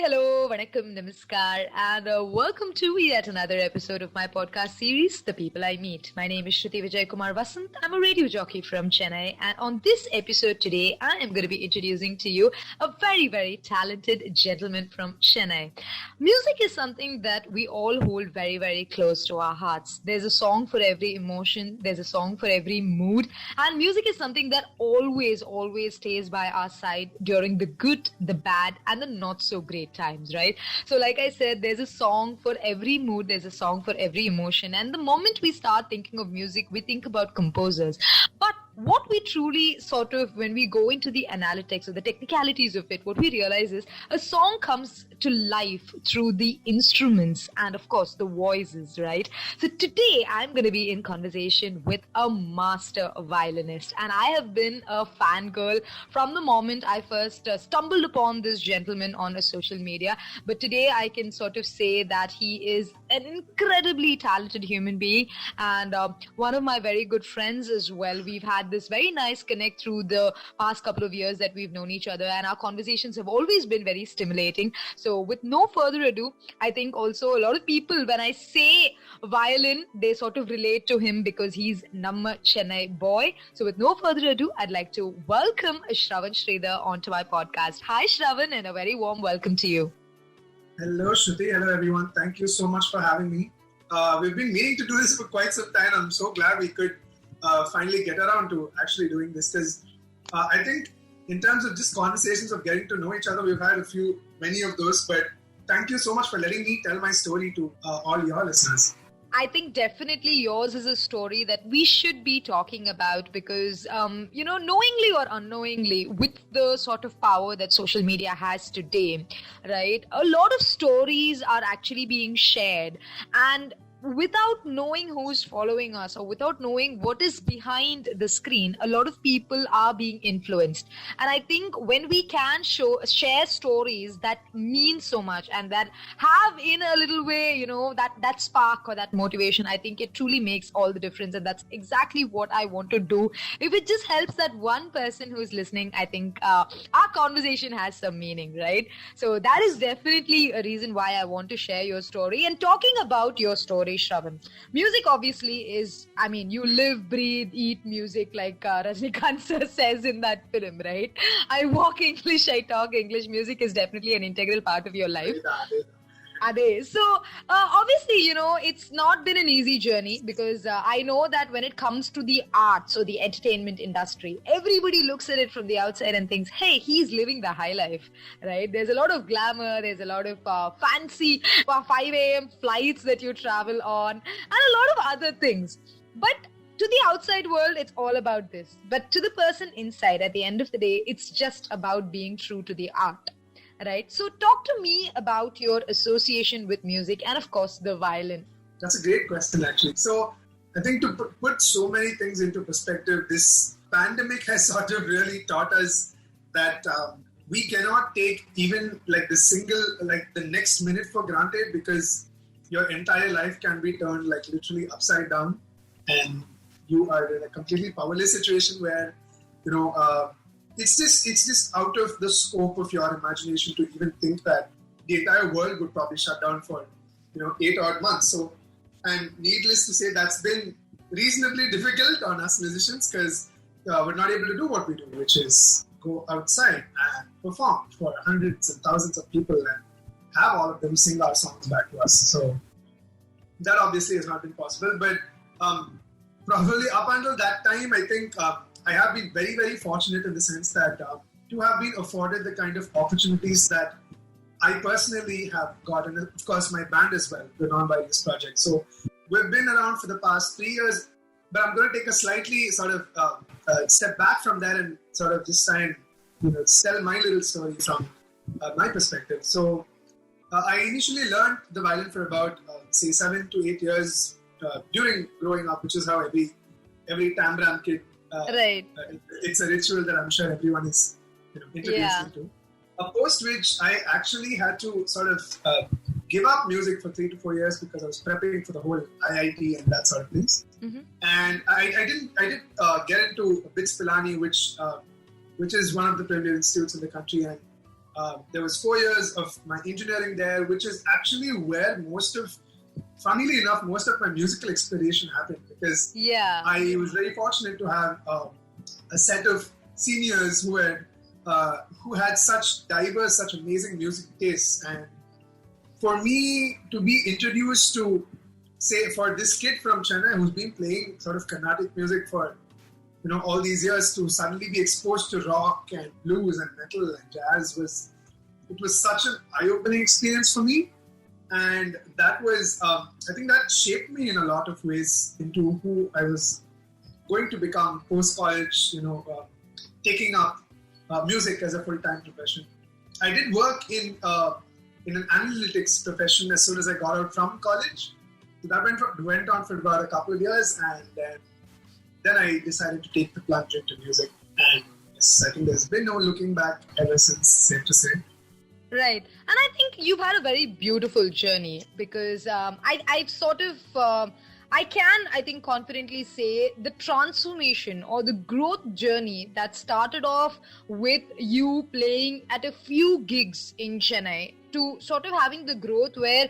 hello, vanakkam, namaskar, and welcome to yet another episode of my podcast series, The People I Meet. My name is Shruti Vijay Kumar Vasant. I'm a radio jockey from Chennai, and on this episode today, I am going to be introducing to you a very, very talented gentleman from Chennai. Music is something that we all hold very, very close to our hearts. There's a song for every emotion, there's a song for every mood, and music is something that always, always stays by our side during the good, the bad, and the not so great times, right? So like I said, there's a song for every mood, there's a song for every emotion, and the moment we start thinking of music, we think about composers. But what we truly sort of, when we go into the analytics or the technicalities of it, what we realize is a song comes to life through the instruments and of course the voices, right? So today I'm going to be in conversation with a master violinist, and I have been a fangirl from the moment I first stumbled upon this gentleman on a social media. But today I can sort of say that he is an incredibly talented human being and one of my very good friends as well. We've had this very nice connect through the past couple of years that we've known each other, and our conversations have always been very stimulating. So with no further ado, I think also a lot of people, when I say violin, they sort of relate to him because he's Namma Chennai boy. So with no further ado, I'd like to welcome Shravan onto my podcast. Hi Shravan, and a very warm welcome to you. Hello Shruti, hello everyone. Thank you so much for having me. We've been meaning to do this for quite some time. I'm so glad we could finally get around to actually doing this, because I think in terms of just conversations of getting to know each other, we've had many of those, but thank you so much for letting me tell my story to all your listeners. I think definitely yours is a story that we should be talking about because, knowingly or unknowingly, with the sort of power that social media has today, right, a lot of stories are actually being shared, and without knowing who's following us or without knowing what is behind the screen, a lot of people are being influenced. And I think when we can share stories that mean so much and that have in a little way, that spark or that motivation, I think it truly makes all the difference. And that's exactly what I want to do. If it just helps that one person who's listening, I think our conversation has some meaning, right? So that is definitely a reason why I want to share your story. And talking about your story, Shravan, music obviously is, you live, breathe, eat music, like Rajnikant sir says in that film, right? I walk English, I talk English. Music is definitely an integral part of your life. So obviously, it's not been an easy journey because I know that when it comes to the arts or the entertainment industry, everybody looks at it from the outside and thinks, hey, he's living the high life, right? There's a lot of glamour, there's a lot of fancy 5 a.m. flights that you travel on, and a lot of other things. But to the outside world, it's all about this. But to the person inside, at the end of the day, it's just about being true to the art. Right. So talk to me about your association with music and, of course, the violin. That's a great question, actually. So I think to put so many things into perspective, this pandemic has sort of really taught us that we cannot take even the next minute for granted, because your entire life can be turned literally upside down, and you are in a completely powerless situation where, it's just out of the scope of your imagination to even think that the entire world would probably shut down for 8 odd months. So, and needless to say, that's been reasonably difficult on us musicians, because we're not able to do what we do, which is go outside and perform for hundreds and thousands of people and have all of them sing our songs back to us. So that obviously has not been possible, but probably up until that time, I think I have been very, very fortunate in the sense that to have been afforded the kind of opportunities that I personally have gotten, of course, my band as well, the Non-Violinist Project. So we've been around for the past 3 years, but I'm going to take a slightly sort of step back from that and sort of just try and tell my little story from my perspective. So I initially learned the violin for about, 7 to 8 years during growing up, which is how every Tambram kid, right. It's a ritual that I'm sure everyone is introduced into. Post which I actually had to sort of give up music for 3 to 4 years because I was prepping for the whole IIT and that sort of things. Mm-hmm. And I did get into BITS Pilani, which is one of the premier institutes in the country, and There was 4 years of my engineering there, which is actually where funnily enough, most of my musical exploration happened, because I was very fortunate to have a set of seniors who had such diverse, such amazing music tastes. And for me to be introduced to, say, for this kid from Chennai who's been playing sort of Carnatic music for all these years, to suddenly be exposed to rock and blues and metal and jazz was such an eye-opening experience for me. And that was, I think that shaped me in a lot of ways into who I was going to become post-college, taking up music as a full-time profession. I did work in an analytics profession as soon as I got out from college. So that went on for about a couple of years, and then I decided to take the plunge into music. And yes, I think there's been no looking back ever since, safe to say. Right. And I think you've had a very beautiful journey, because I've sort of, I can confidently say the transformation or the growth journey that started off with you playing at a few gigs in Chennai to sort of having the growth where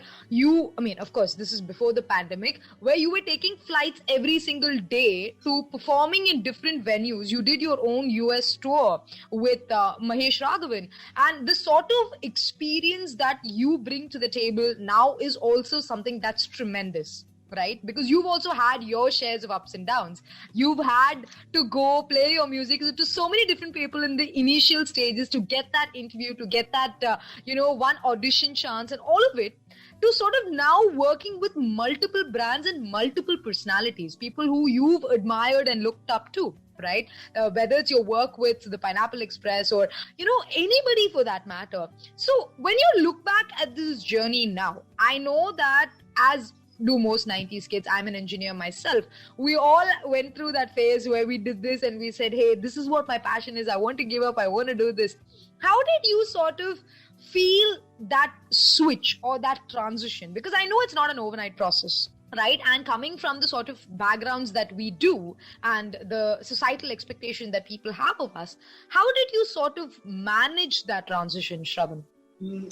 of course, this is before the pandemic, where you were taking flights every single day to performing in different venues. You did your own US tour with Mahesh Raghavan. And the sort of experience that you bring to the table now is also something that's tremendous. Right? Because you've also had your shares of ups and downs. You've had to go play your music to so many different people in the initial stages to get that interview, to get that, one audition chance, and all of it, to sort of now working with multiple brands and multiple personalities, people who you've admired and looked up to. Right? Whether it's your work with the Pineapple Express or, anybody for that matter. So when you look back at this journey now, I know that as do most 90s kids, I'm an engineer myself, we all went through that phase where we did this and we said, hey, this is what my passion is, I want to give up, I want to do this. How did you sort of feel that switch or that transition? Because I know it's not an overnight process, right? And coming from the sort of backgrounds that we do and the societal expectation that people have of us, how did you sort of manage that transition, Shravan?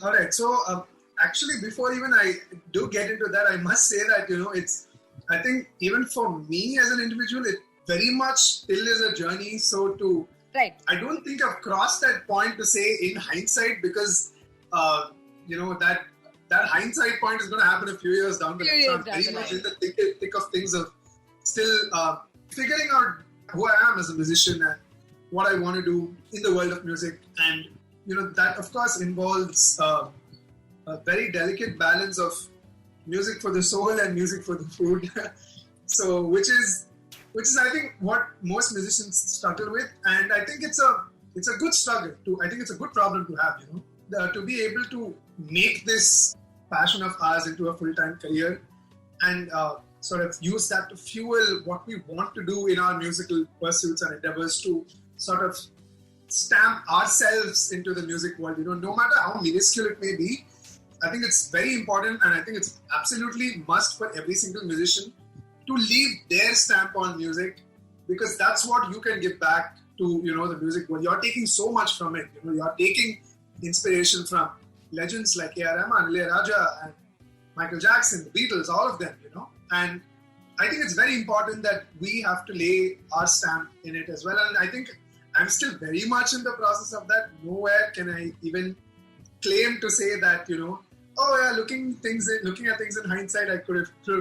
All right, so actually, before even I do get into that, I must say that, I think even for me as an individual, it very much still is a journey. So right. I don't think I've crossed that point to say in hindsight, because, that hindsight point is going to happen a few years down the line. So I'm very much in the thick of things of still figuring out who I am as a musician and what I want to do in the world of music. And, that of course involves a very delicate balance of music for the soul and music for the food. So, which is I think what most musicians struggle with, and I think it's a good struggle I think it's a good problem to have, to be able to make this passion of ours into a full-time career and sort of use that to fuel what we want to do in our musical pursuits and endeavors, to sort of stamp ourselves into the music world, no matter how minuscule it may be. I think it's very important, and I think it's absolutely must for every single musician to leave their stamp on music, because that's what you can give back to, the music world. You're taking so much from it. You're taking inspiration from legends like A.R. Rahman, Ilayaraja, and Michael Jackson, the Beatles, all of them, And I think it's very important that we have to lay our stamp in it as well. And I think I'm still very much in the process of that. Nowhere can I even claim to say that, looking at things in hindsight, I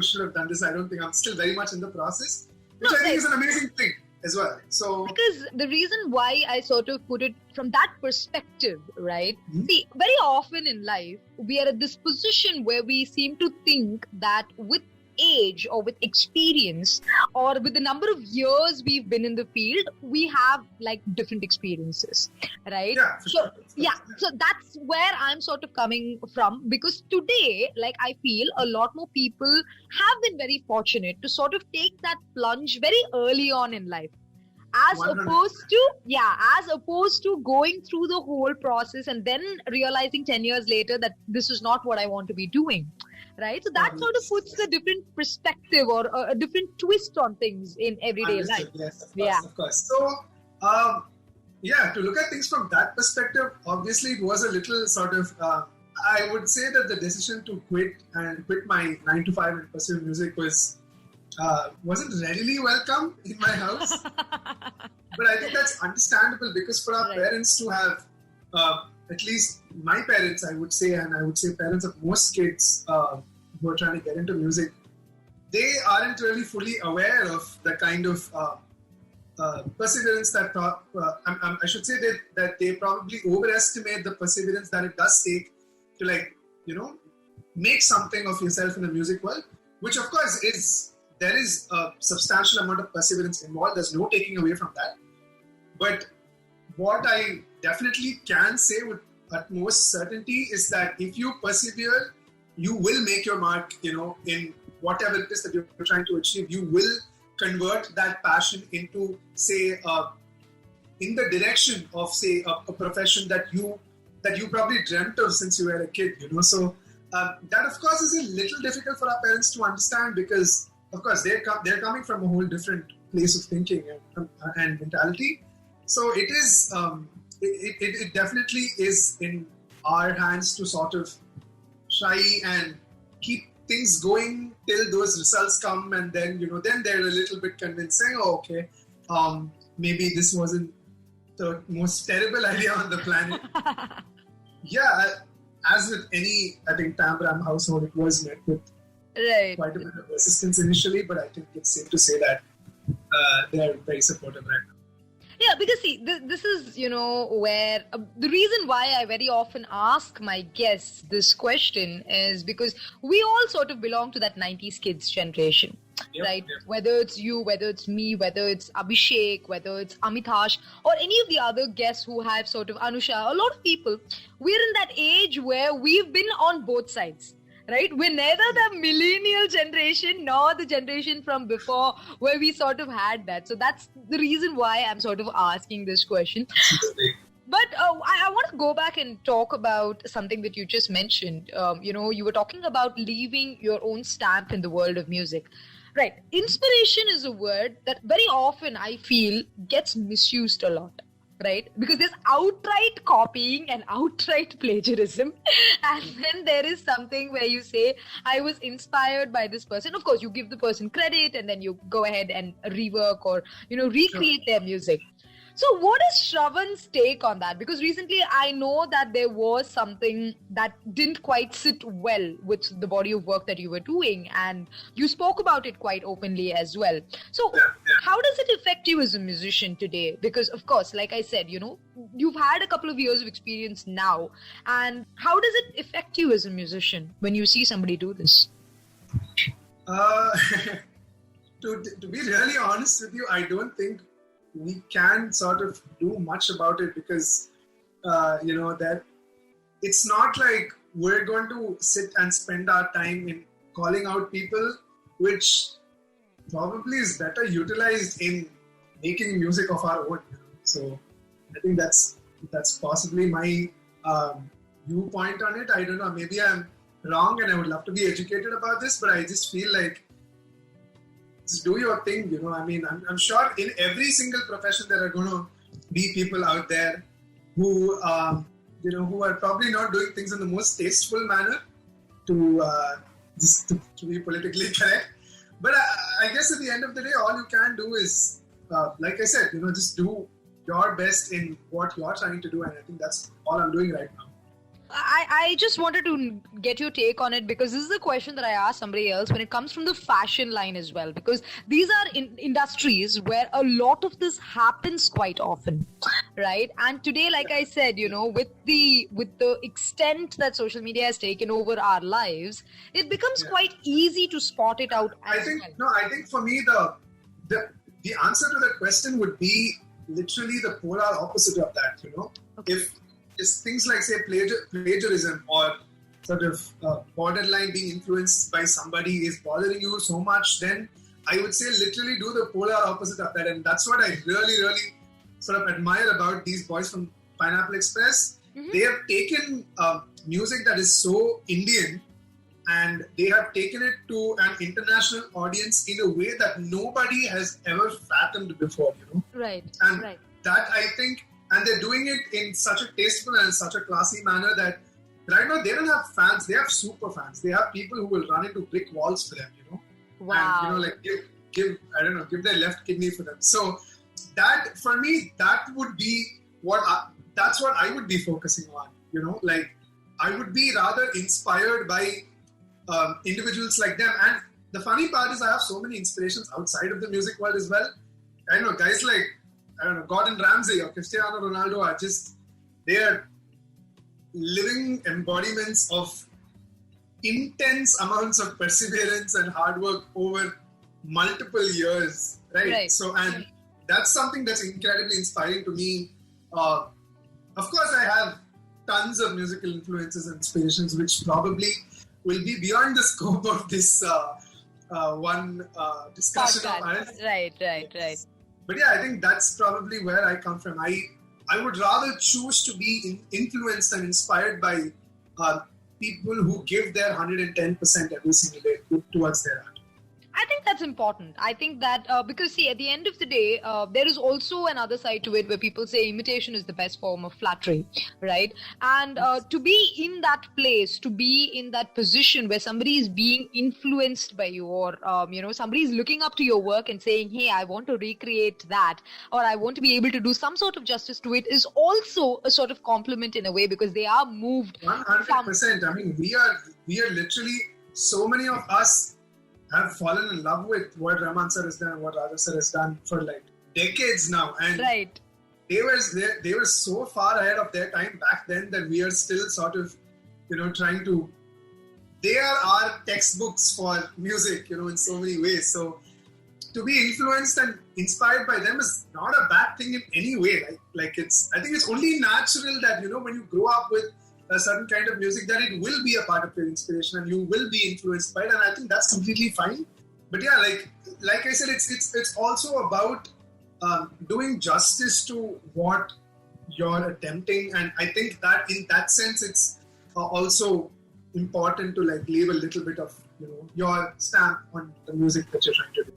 should have done this. I don't think. I'm still very much in the process, which I think is an amazing thing as well. So, because the reason why I sort of put it from that perspective, right? Mm-hmm. See, very often in life, we are at this position where we seem to think that with age or with experience or with the number of years we've been in the field, we have like different experiences, right? Yeah, so that's where I'm sort of coming from, because today, like, I feel a lot more people have been very fortunate to sort of take that plunge very early on in life, as 100%. opposed to going through the whole process and then realizing 10 years later that this is not what I want to be doing. Right? So that sort of puts a different perspective or a different twist on things in everyday life. Yes, of course. So, yeah, to look at things from that perspective, obviously it was a little sort of, I would say that the decision to quit my 9 to 5 and pursue music wasn't readily welcome in my house. But I think that's understandable because for our parents to have, at least my parents, I would say, and I would say parents of most kids who are trying to get into music, they aren't really fully aware of the kind of perseverance that I should say that they probably overestimate the perseverance that it does take to make something of yourself in the music world, which of course there is a substantial amount of perseverance involved. There's no taking away from that. But what I definitely can say with utmost certainty is that if you persevere, you will make your mark, in whatever it is that you're trying to achieve. You will convert that passion into, say, in the direction of, say, a profession that you probably dreamt of since you were a kid, So that, of course, is a little difficult for our parents to understand because, of course, they're coming from a whole different place of thinking and mentality. So it is, it definitely is in our hands to sort of try and keep things going till those results come, and then then they're a little bit convincing. Oh, okay, maybe this wasn't the most terrible idea on the planet. Yeah, as with any, I think, Tambram household, it was met with quite a bit of resistance initially, but I think it's safe to say that they're very supportive right now. Yeah, because see, this is, where the reason why I very often ask my guests this question is because we all sort of belong to that 90s kids generation, right? Yep. Whether it's you, whether it's me, whether it's Abhishek, whether it's Amitash, or any of the other guests who have sort of Anusha, a lot of people, we're in that age where we've been on both sides. Right? We're neither the millennial generation nor the generation from before where we sort of had that. So that's the reason why I'm sort of asking this question. But I want to go back and talk about something that you just mentioned. You were talking about leaving your own stamp in the world of music. Right. Inspiration is a word that very often I feel gets misused a lot. Right? Because there's outright copying and outright plagiarism. And then there is something where you say, I was inspired by this person. Of course, you give the person credit and then you go ahead and rework or, recreate their music. So what is Shravan's take on that? Because recently I know that there was something that didn't quite sit well with the body of work that you were doing, and you spoke about it quite openly as well. So how does it affect you as a musician today? Because of course, like I said, you've had a couple of years of experience now, and how does it affect you as a musician when you see somebody do this? To be really honest with you, I don't think we can sort of do much about it because, that it's not like we're going to sit and spend our time in calling out people, which probably is better utilized in making music of our own. So I think that's possibly my viewpoint on it. I don't know, maybe I'm wrong and I would love to be educated about this, but I just feel like just do your thing, I mean, I'm sure in every single profession there are going to be people out there who, who are probably not doing things in the most tasteful manner to be politically correct. But I guess at the end of the day, all you can do is, like I said, just do your best in what you're trying to do. And I think that's all I'm doing right now. I just wanted to get your take on it because this is a question that I asked somebody else when it comes from the fashion line as well, because these are industries where a lot of this happens quite often, right? And today, like I said, with the extent that social media has taken over our lives, it becomes quite easy to spot it out. I think for me the answer to that question would be literally the polar opposite of that. Okay. If it's things like, say, plagiarism or sort of borderline being influenced by somebody is bothering you so much, then I would say literally do the polar opposite of that. And that's what I really, really sort of admire about these boys from Pineapple Express. Mm-hmm. They have taken music that is so Indian and they have taken it to an international audience in a way that nobody has ever fathomed before, Right. And right. that, I think, And they're doing it in such a tasteful and such a classy manner that right now they don't have fans, they have super fans. They have people who will run into brick walls for them, Wow. And, like give their left kidney for them. So that, for me, that would be that's what I would be focusing on, like I would be rather inspired by individuals like them. And the funny part is I have so many inspirations outside of the music world as well. I know guys like, Gordon Ramsay or Cristiano Ronaldo are they are living embodiments of intense amounts of perseverance and hard work over multiple years, right? So, and that's something that's incredibly inspiring to me. Of course, I have tons of musical influences and inspirations, which probably will be beyond the scope of this one discussion of ours. Right. But yeah, I think that's probably where I come from. I would rather choose to be influenced and inspired by people who give their 110% every single day towards their art. I think that's important. I think that because see, at the end of the day, there is also another side to it where people say imitation is the best form of flattery, right? And to be in that place, to be in that position where somebody is being influenced by you, or somebody is looking up to your work and saying, hey, I want to recreate that, or I want to be able to do some sort of justice to it, is also a sort of compliment in a way, because they are moved. 100%. I mean, we are literally, so many of us have fallen in love with what Rahman sir has done and what Raja sir has done for like decades now. And they were so far ahead of their time back then that we are still sort of, trying to, they are our textbooks for music, in so many ways. So to be influenced and inspired by them is not a bad thing in any way. I think it's only natural that, when you grow up with a certain kind of music, that it will be a part of your inspiration and you will be influenced by it, and I think that's completely fine. But yeah, like I said, it's also about doing justice to what you're attempting, and I think that in that sense it's also important to like leave a little bit of your stamp on the music that you're trying to do.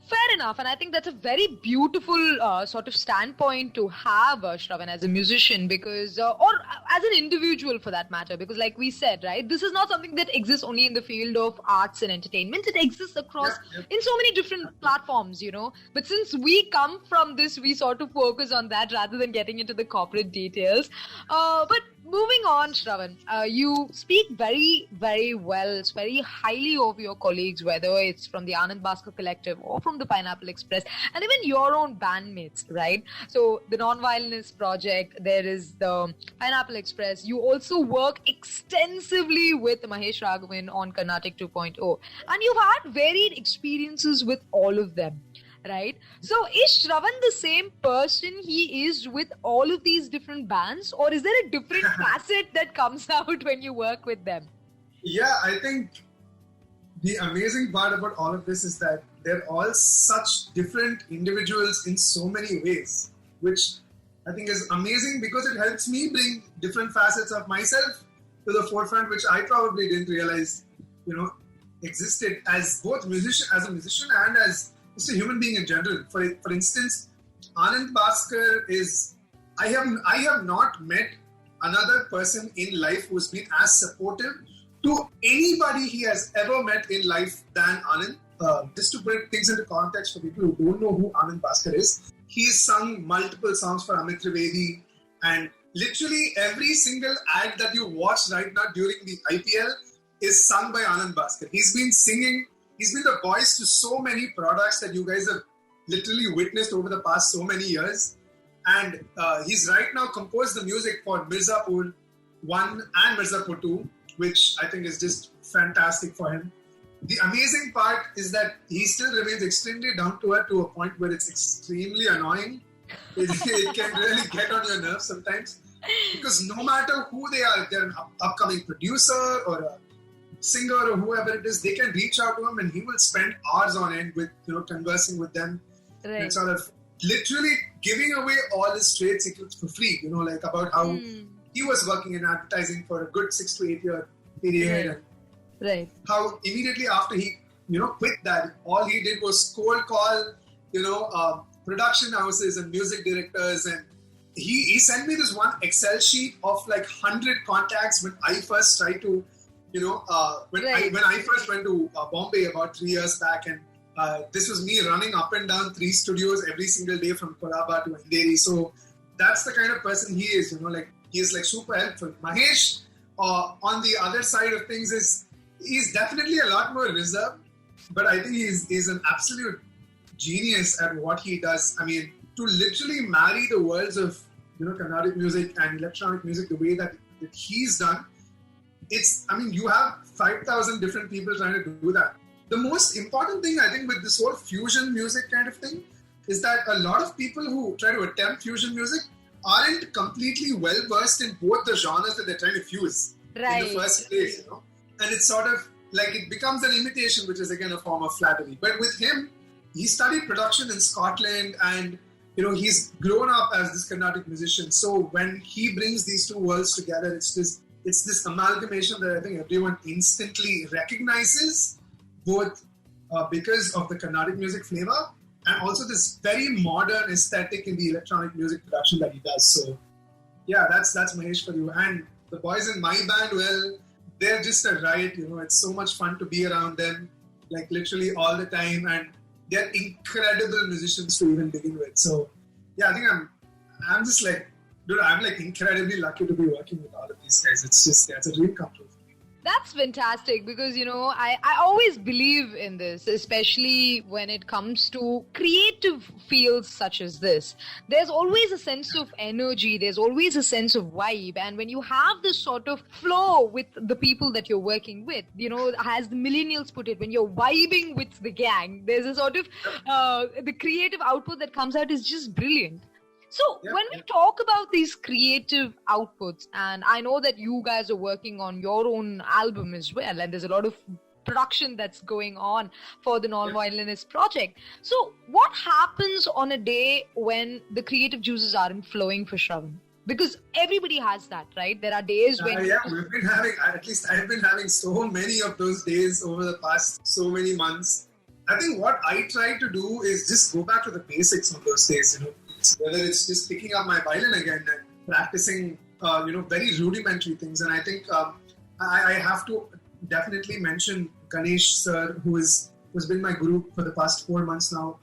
Fair enough, and I think that's a very beautiful sort of standpoint to have, Shravan, as a musician, because, or as an individual for that matter, because like we said, right, this is not something that exists only in the field of arts and entertainment. It exists across in so many different platforms, But since we come from this, we sort of focus on that rather than getting into the corporate details. But moving on, Shravan, you speak very, very well, very highly of your colleagues, whether it's from the Anand Bhaskar Collective or from the Pineapple Express, and even your own bandmates, right? So the Non-Violence Project, there is the Pineapple Express. You also work extensively with Mahesh Raghavan on Carnatic 2.0, and you've had varied experiences with all of them. Right? So is Shravan the same person he is with all of these different bands, or is there a different facet that comes out when you work with them? Yeah, I think the amazing part about all of this is that they're all such different individuals in so many ways, which I think is amazing because it helps me bring different facets of myself to the forefront, which I probably didn't realize, existed as both a musician and as just a human being in general. For instance, Anand Bhaskar is, I have not met another person in life who's been as supportive to anybody he has ever met in life than Anand. Just to put things into context for people who don't know who Anand Bhaskar is, he's sung multiple songs for Amit Trivedi, and literally every single ad that you watch right now during the IPL is sung by Anand Bhaskar. He's been the voice to so many products that you guys have literally witnessed over the past so many years. And he's right now composed the music for Mirzapur 1 and Mirzapur 2, which I think is just fantastic for him. The amazing part is that he still remains extremely down to earth to a point where it's extremely annoying. It can really get on your nerves sometimes. Because no matter who they are, if they're an upcoming producer or a singer or whoever it is, they can reach out to him and he will spend hours on end with conversing with them, and sort of literally giving away all his trade secrets for free, like about how he was working in advertising for a good 6 to 8 year period, and how immediately after he quit that, all he did was cold call production houses and music directors and he sent me this one Excel sheet of like 100 contacts when I first tried to, when I first went to Bombay about 3 years back, and this was me running up and down 3 studios every single day from Colaba to Andheri. So that's the kind of person he is, he is like super helpful. Mahesh, on the other side of things, he's definitely a lot more reserved, but I think he's an absolute genius at what he does. I mean, to literally marry the worlds of Carnatic music and electronic music the way that he's done, you have 5,000 different people trying to do that. The most important thing I think with this whole fusion music kind of thing is that a lot of people who try to attempt fusion music aren't completely well versed in both the genres that they're trying to fuse in the first place, And it's sort of like it becomes an imitation, which is again a form of flattery. But with him, he studied production in Scotland, and he's grown up as this Carnatic musician. So when he brings these two worlds together, it's this amalgamation that I think everyone instantly recognizes, both because of the Carnatic music flavor and also this very modern aesthetic in the electronic music production that he does. So yeah, that's Mahesh for you. And the boys in my band, well, they're just a riot. It's so much fun to be around them, like literally all the time, and they're incredible musicians to even begin with. So yeah, I think I'm just like, dude, I'm like incredibly lucky to be working with all of these guys. It's just, it's a dream come true. That's fantastic because, I always believe in this, especially when it comes to creative fields such as this. There's always a sense of energy. There's always a sense of vibe. And when you have this sort of flow with the people that you're working with, as the millennials put it, when you're vibing with the gang, there's a sort of, the creative output that comes out is just brilliant. So when we talk about these creative outputs, and I know that you guys are working on your own album as well, and there's a lot of production that's going on for the Non-Violinist project. So what happens on a day when the creative juices aren't flowing for Shravan? Because everybody has that, right? There are days when... we've been having, at least I've been having so many of those days over the past so many months. I think what I try to do is just go back to the basics of those days, whether it's just picking up my violin again and practicing, very rudimentary things. And I think I have to definitely mention Ganesh sir, who's been my guru for the past 4 months now.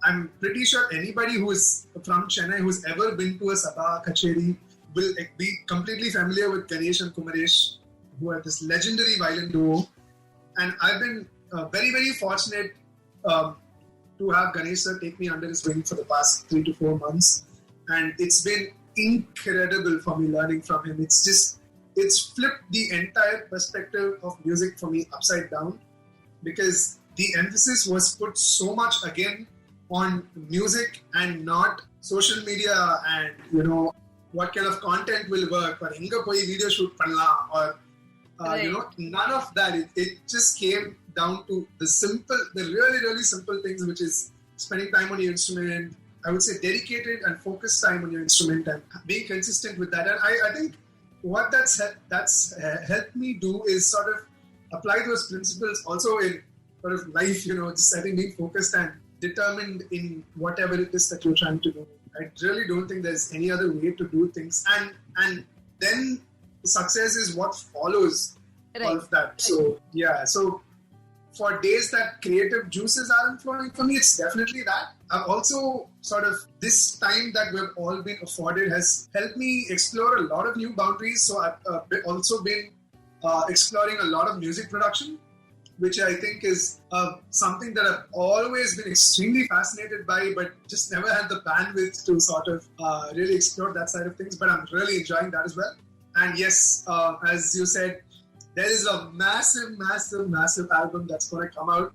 I'm pretty sure anybody who is from Chennai who's ever been to a Sabha Kacheri will be completely familiar with Ganesh and Kumaresh, who are this legendary violin duo. And I've been very, very fortunate to have Ganesh sir take me under his wing for the past 3 to 4 months. And it's been incredible for me learning from him. It's flipped the entire perspective of music for me upside down, because the emphasis was put so much again on music and not social media and, what kind of content will work, or inga koi video shoot panla, or none of that. It just came down to the really, really simple things, which is spending time on your instrument. I would say dedicated and focused time on your instrument and being consistent with that. And I think what that's helped me do is sort of apply those principles also in sort of life, just I think being focused and determined in whatever it is that you're trying to do. I really don't think there's any other way to do things. And then success is what follows all of that. So, yeah. So for days that creative juices aren't flowing for me, it's definitely that. I've also sort of, this time that we've all been afforded has helped me explore a lot of new boundaries. So I've also been exploring a lot of music production, which I think is something that I've always been extremely fascinated by, but just never had the bandwidth to sort of really explore that side of things. But I'm really enjoying that as well. And yes, as you said, there is a massive, massive, massive album that's going to come out.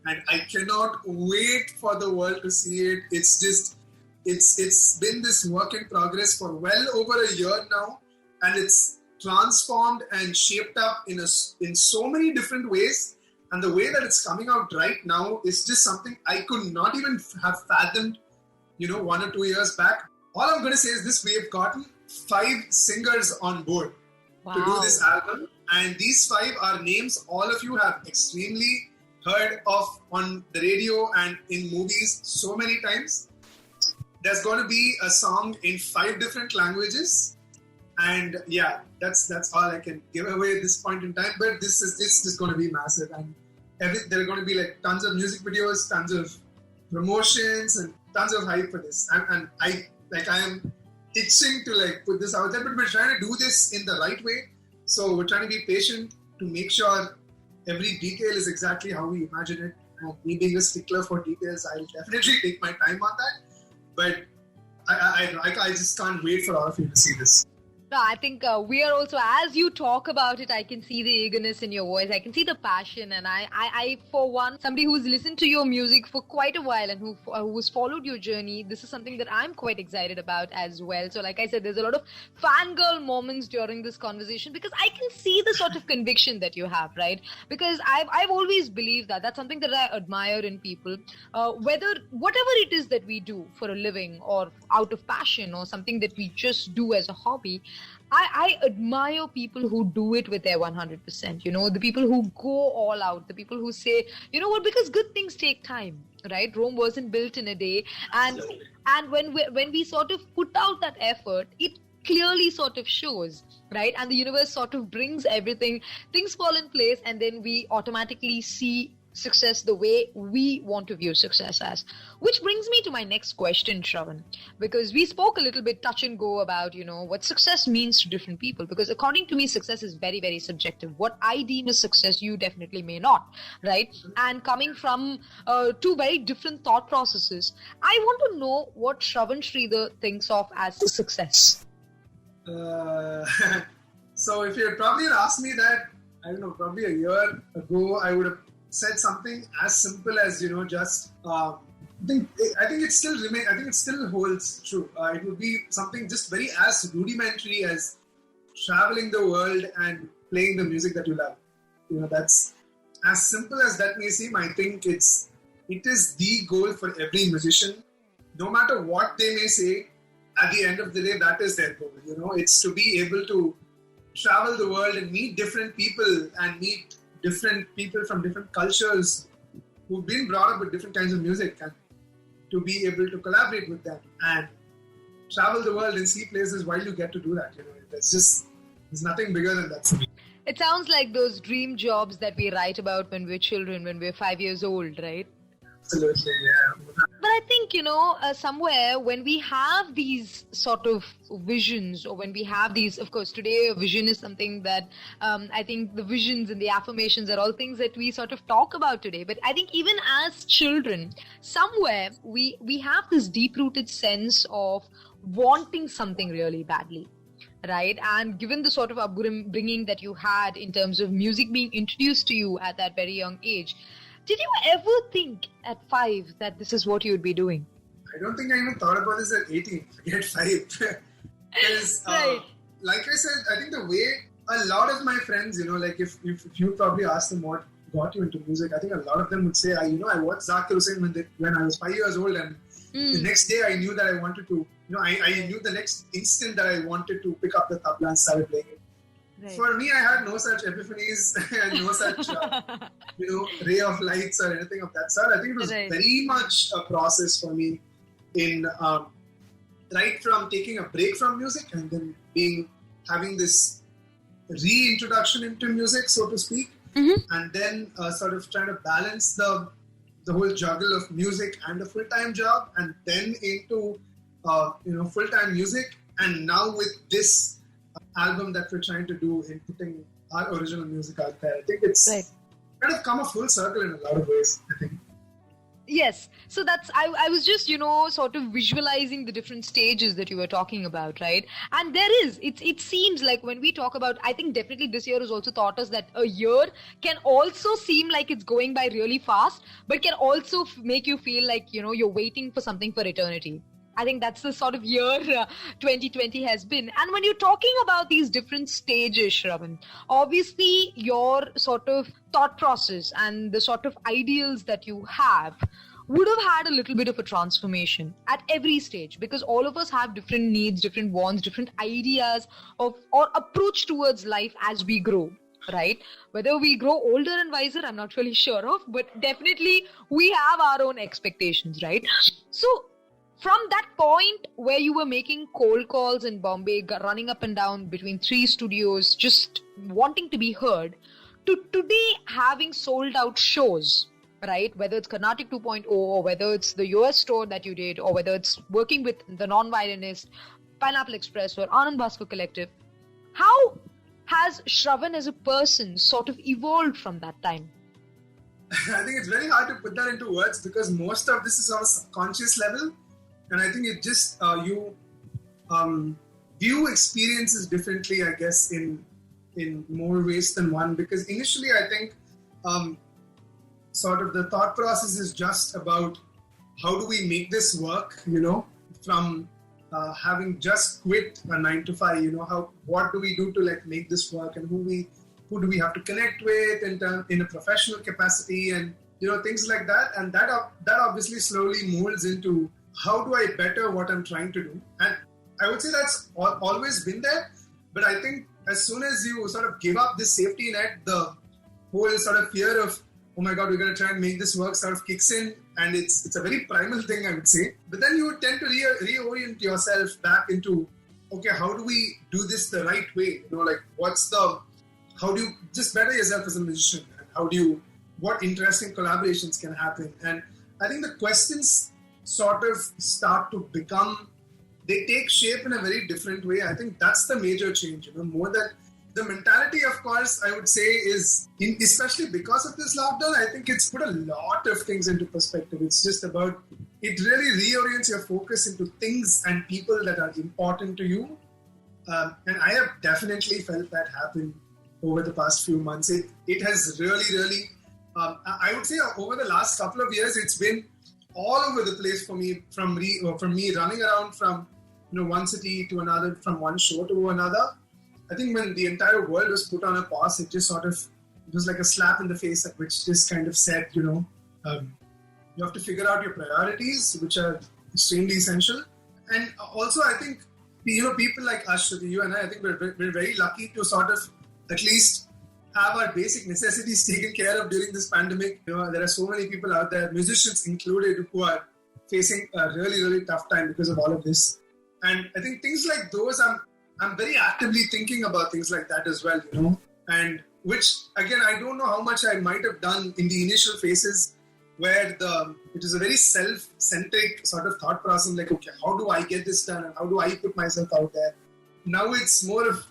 And I cannot wait for the world to see it. It's just, it's been this work in progress for well over a year now. And it's transformed and shaped up in so many different ways. And the way that it's coming out right now is just something I could not even have fathomed, 1 or 2 years back. All I'm going to say is this: we have gotten 5 singers on board to do this album. And these 5 are names all of you have extremely heard of on the radio and in movies so many times. there's going to be a song in 5 different languages. And yeah, that's all I can give away at this point in time. But this is going to be massive, and there are going to be like tons of music videos, tons of promotions, and tons of hype for this. And I am itching to like put this out there, but we're trying to do this in the right way. So we're trying to be patient to make sure every detail is exactly how we imagine it. And me being a stickler for details, I'll definitely take my time on that. But I just can't wait for all of you to see this. No, I think we are also, as you talk about it, I can see the eagerness in your voice. I can see the passion. And I for one, somebody who's listened to your music for quite a while and who's followed your journey, this is something that I'm quite excited about as well. So like I said, there's a lot of fangirl moments during this conversation because I can see the sort of conviction that you have, right? Because I've always believed that. That's something that I admire in people. Whatever it is that we do for a living or out of passion or something that we just do as a hobby, I admire people who do it with their 100%, the people who go all out, the people who say, you know what, because good things take time, right? Rome wasn't built in a day. And when we sort of put out that effort, it clearly sort of shows, right? And the universe sort of brings everything, things fall in place, and then we automatically see success the way we want to view success as. Which brings me to my next question, Shravan, because we spoke a little bit touch and go about, what success means to different people, because according to me, success is very, very subjective. What I deem as success, you definitely may not, right? And coming from 2 very different thought processes, I want to know what Shravan Sridhar thinks of as success. So if you had probably asked me that, I don't know, probably a year ago, I would have said something as simple as just I think it still holds true. It would be something just very as rudimentary as traveling the world and playing the music that you love. That's as simple as that may seem. I think it is the goal for every musician, no matter what they may say. At the end of the day, that is their goal. It's to be able to travel the world and meet different people and meet different people from different cultures who've been brought up with different kinds of music, and to be able to collaborate with them and travel the world and see places while you get to do that. There's nothing bigger than that for me. It sounds like those dream jobs that we write about when we're children, when we're 5 years old, right? Absolutely, yeah. But I think, somewhere when we have these sort of visions, or when we have these, of course, today a vision is something that I think the visions and the affirmations are all things that we sort of talk about today. But I think even as children, somewhere we have this deep-rooted sense of wanting something really badly. Right? And given the sort of upbringing that you had in terms of music being introduced to you at that very young age, did you ever think at 5 that this is what you would be doing? I don't think I even thought about this at 18, forget 5. Because, right. Like I said, I think the way a lot of my friends, like if you probably ask them what got you into music, I think a lot of them would say, I watched Zakir Hussain when I was 5 years old, and the next day I knew that I wanted to, I knew the next instant that I wanted to pick up the tabla and start playing it. Right. For me, I had no such epiphanies and no such, ray of lights or anything of that sort. I think it was very much a process for me in right from taking a break from music and then having this reintroduction into music, so to speak, and then sort of trying to balance the whole juggle of music and a full-time job, and then into full-time music, and now with this album that we're trying to do in putting our original music out there. I think it's kind of come a full circle in a lot of ways, I think. Yes. So that's, I was just, sort of visualizing the different stages that you were talking about, right? And it seems like when we talk about, I think definitely this year has also taught us that a year can also seem like it's going by really fast, but can also make you feel like, you're waiting for something for eternity. I think that's the sort of year 2020 has been. And when you're talking about these different stages, Shravan, obviously your sort of thought process and the sort of ideals that you have would have had a little bit of a transformation at every stage, because all of us have different needs, different wants, different ideas or approach towards life as we grow. Right? Whether we grow older and wiser, I'm not really sure of, but definitely we have our own expectations, right? So from that point where you were making cold calls in Bombay, running up and down between 3 studios, just wanting to be heard, to today having sold out shows, right? Whether it's Carnatic 2.0 or whether it's the US store that you did or whether it's working with the non-violinist, Pineapple Express or Anand Bhaskar Collective, how has Shravan as a person sort of evolved from that time? I think it's very hard to put that into words because most of this is on a subconscious level. And I think it just, you view experiences differently, I guess, in more ways than one. Because initially, I think sort of the thought process is just about how do we make this work, from having just quit a 9 to 5, what do we do to like make this work, and who do we have to connect with in a professional capacity, and things like that. And that obviously slowly molds into how do I better what I'm trying to do. And I would say that's always been there. But I think as soon as you sort of give up this safety net, the whole sort of fear of, oh my God, we're going to try and make this work sort of kicks in. And it's a very primal thing, I would say. But then you would tend to reorient yourself back into, okay, how do we do this the right way? How do you just better yourself as a musician? And what interesting collaborations can happen? And I think the questions sort of start to they take shape in a very different way. I think that's the major change, more that the mentality, of course, I would say is, especially because of this lockdown, I think it's put a lot of things into perspective. It's just about, it really reorients your focus into things and people that are important to you. And I have definitely felt that happen over the past few months. It has really, I would say over the last couple of years, it's been all over the place for me, from me running around from one city to another, from one show to another. I think when the entire world was put on a pause, it just it was like a slap in the face, which just kind of said, you have to figure out your priorities, which are extremely essential. And also, I think people like us, you and I think we're very lucky to sort of at least have our basic necessities taken care of during this pandemic. There are so many people out there, musicians included, who are facing a really, really tough time because of all of this. And I think things like those, I'm very actively thinking about things like that as well, and which, again, I don't know how much I might have done in the initial phases where it is a very self-centric sort of thought process, like, okay, how do I get this done and how do I put myself out there? Now it's more of,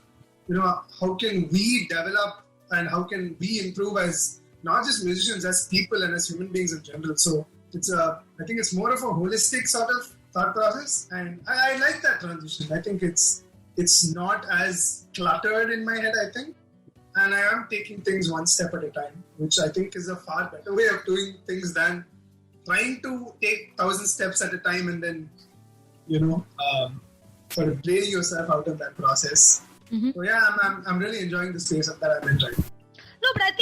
how can we develop and how can we improve as not just musicians, as people and as human beings in general. So I think it's more of a holistic sort of thought process, and I like that transition. I think it's not as cluttered in my head, I think, and I am taking things one step at a time, which I think is a far better way of doing things than trying to take 1,000 steps at a time and then, sort of draining yourself out of that process. Mm-hmm. So yeah, I'm really enjoying the space that I'm in right now. No, but I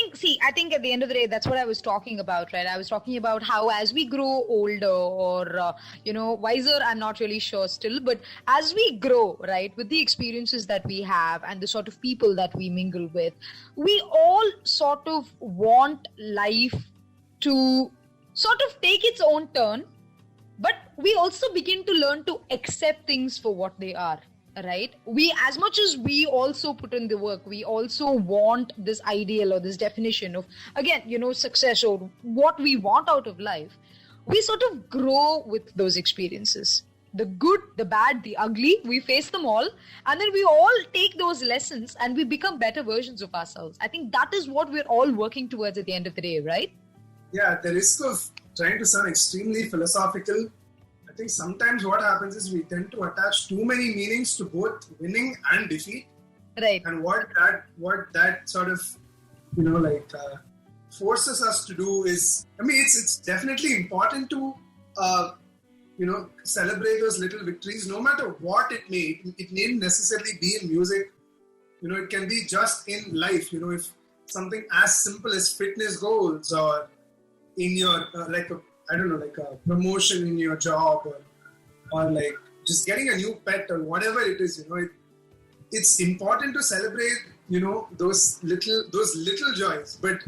think at the end of the day, that's what I was talking about, right? I was talking about how as we grow older or, wiser, I'm not really sure still, but as we grow, right, with the experiences that we have and the sort of people that we mingle with, we all sort of want life to sort of take its own turn, but we also begin to learn to accept things for what they are. Right? We, as much as we also put in the work, we also want this ideal or this definition of, again, success or what we want out of life. We sort of grow with those experiences. The good, the bad, the ugly, we face them all. And then we all take those lessons and we become better versions of ourselves. I think that is what we're all working towards at the end of the day, right? Yeah, the risk of trying to sound extremely philosophical, I think sometimes what happens is we tend to attach too many meanings to both winning and defeat. Right. And what that sort of, forces us to do is, it's definitely important to, celebrate those little victories, no matter what it may. It needn't necessarily be in music. It can be just in life. If something as simple as fitness goals or in your, like a promotion in your job or like just getting a new pet or whatever it is, it's important to celebrate, those little joys. But,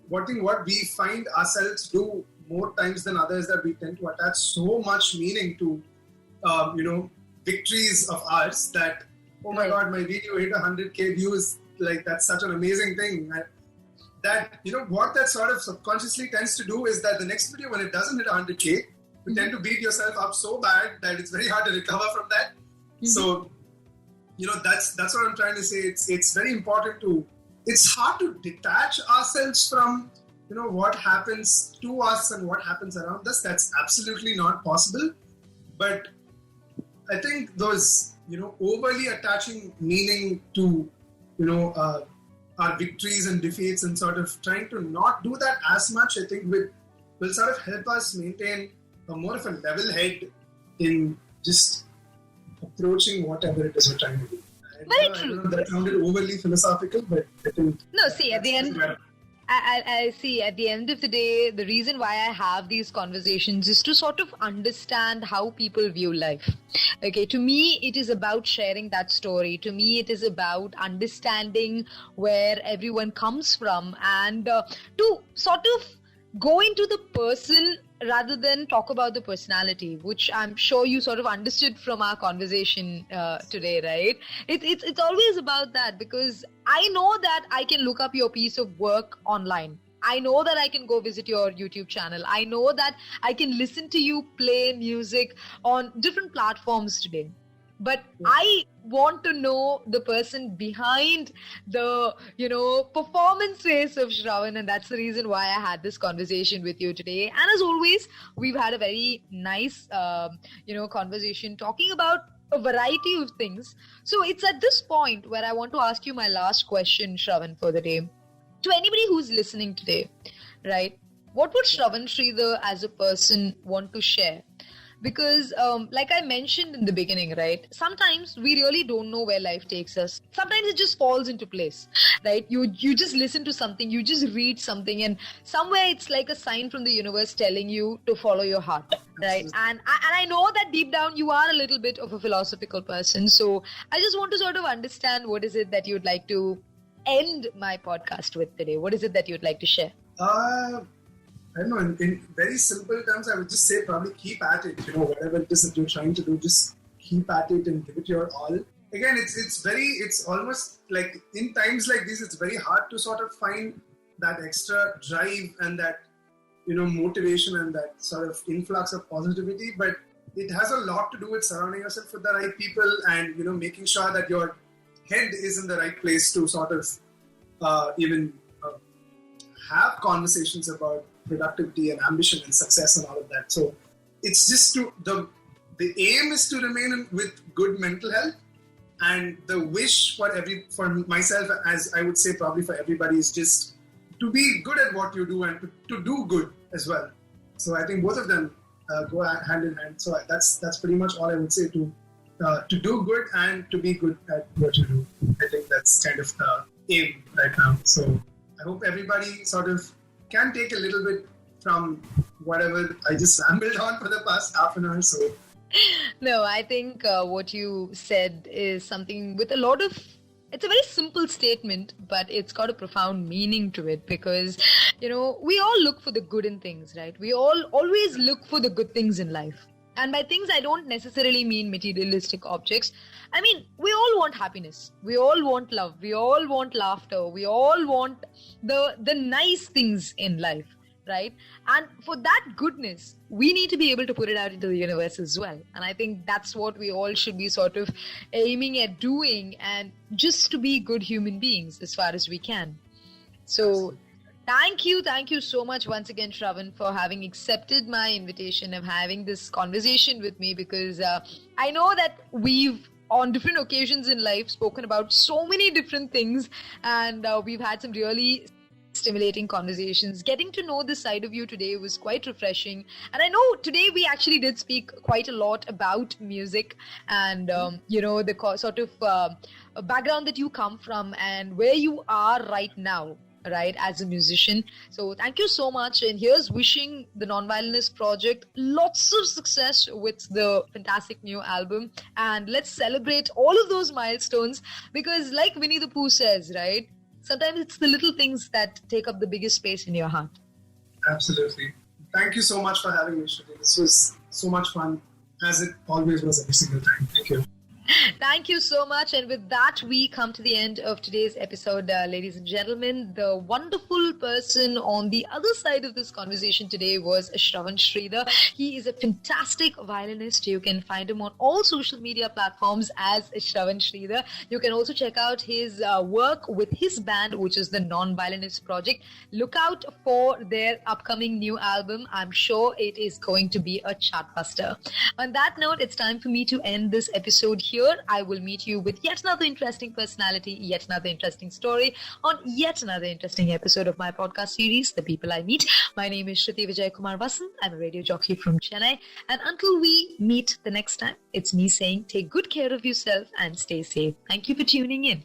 what we find ourselves do more times than others that we tend to attach so much meaning to, victories of ours that, oh my God, my video hit 100K views. Like, that's such an amazing thing. That, what that sort of subconsciously tends to do is that the next video, when it doesn't hit 100K, you tend to beat yourself up so bad that it's very hard to recover from that. So, that's what I'm trying to say. It's very important it's hard to detach ourselves from, what happens to us and what happens around us. That's absolutely not possible. But I think those, overly attaching meaning to, our victories and defeats and sort of trying to not do that as much, I think will sort of help us maintain more of a level head in just approaching whatever it is we're trying to do. Very true. I don't know, that sounded overly philosophical, but I think... No, see, at the end... I see, at the end of the day, the reason why I have these conversations is to sort of understand how people view life. Okay, to me, it is about sharing that story. To me, it is about understanding where everyone comes from and to sort of go into the person rather than talk about the personality, which I'm sure you sort of understood from our conversation today, right? It's always about that, because I know that I can look up your piece of work online. I know that I can go visit your YouTube channel. I know that I can listen to you play music on different platforms today. But I want to know the person behind the, performance face of Shravan. And that's the reason why I had this conversation with you today. And as always, we've had a very nice, conversation talking about a variety of things. So it's at this point where I want to ask you my last question, Shravan, for the day. To anybody who's listening today, right? What would Shravan Sridhar as a person want to share? Because like I mentioned in the beginning, right, sometimes we really don't know where life takes us. Sometimes it just falls into place, right? You just listen to something, you just read something, and somewhere it's like a sign from the universe telling you to follow your heart, right? And I know that deep down you are a little bit of a philosophical person. So I just want to sort of understand, what is it that you'd like to end my podcast with today? What is it that you'd like to share? I don't know, in very simple terms, I would just say probably keep at it. Whatever it is that you're trying to do, just keep at it and give it your all. Again, it's almost like in times like these, it's very hard to sort of find that extra drive and that, motivation and that sort of influx of positivity. But it has a lot to do with surrounding yourself with the right people and, making sure that your head is in the right place to sort of even have conversations about productivity and ambition and success and all of that. So it's just the aim is to remain with good mental health, and the wish for myself, as I would say probably for everybody, is just to be good at what you do and to do good as well. So I think both of them go hand in hand. So that's pretty much all I would say, to do good and to be good at what you do. I think that's kind of the aim right now. So I hope everybody sort of can take a little bit from whatever I just rambled on for the past half an hour. So, no, I think what you said is something with a lot of, it's a very simple statement, but it's got a profound meaning to it, because, we all look for the good in things, right? We all always look for the good things in life. And by things, I don't necessarily mean materialistic objects. I mean, we all want happiness. We all want love. We all want laughter. We all want the nice things in life, right? And for that goodness, we need to be able to put it out into the universe as well. And I think that's what we all should be sort of aiming at doing, and just to be good human beings as far as we can. So Thank you so much once again, Shravan, for having accepted my invitation of having this conversation with me, because I know that we've on different occasions in life spoken about so many different things, and we've had some really stimulating conversations. Getting to know this side of you today was quite refreshing, and I know today we actually did speak quite a lot about music and the sort of background that you come from and where you are right now, right, as a musician. So thank you so much, and here's wishing the Non-Violinist project lots of success with the fantastic new album, and let's celebrate all of those milestones, because like Winnie the Pooh says, right, sometimes it's the little things that take up the biggest space in your heart. Absolutely. Thank you so much for having me, Shruti. This was so much fun, as it always was every single time. Thank you. Thank you so much. And with that, we come to the end of today's episode, ladies and gentlemen. The wonderful person on the other side of this conversation today was Shravan Sridhar. He is a fantastic violinist. You can find him on all social media platforms as Shravan Sridhar. You can also check out his work with his band, which is the Non-Violinist Project. Look out for their upcoming new album. I'm sure it is going to be a chartbuster. On that note, it's time for me to end this episode here. I will meet you with yet another interesting personality, yet another interesting story on yet another interesting episode of my podcast series, The People I Meet. My name is Shruti Vijay Kumar Vasant. I'm a radio jockey from Chennai. And until we meet the next time, it's me saying take good care of yourself and stay safe. Thank you for tuning in.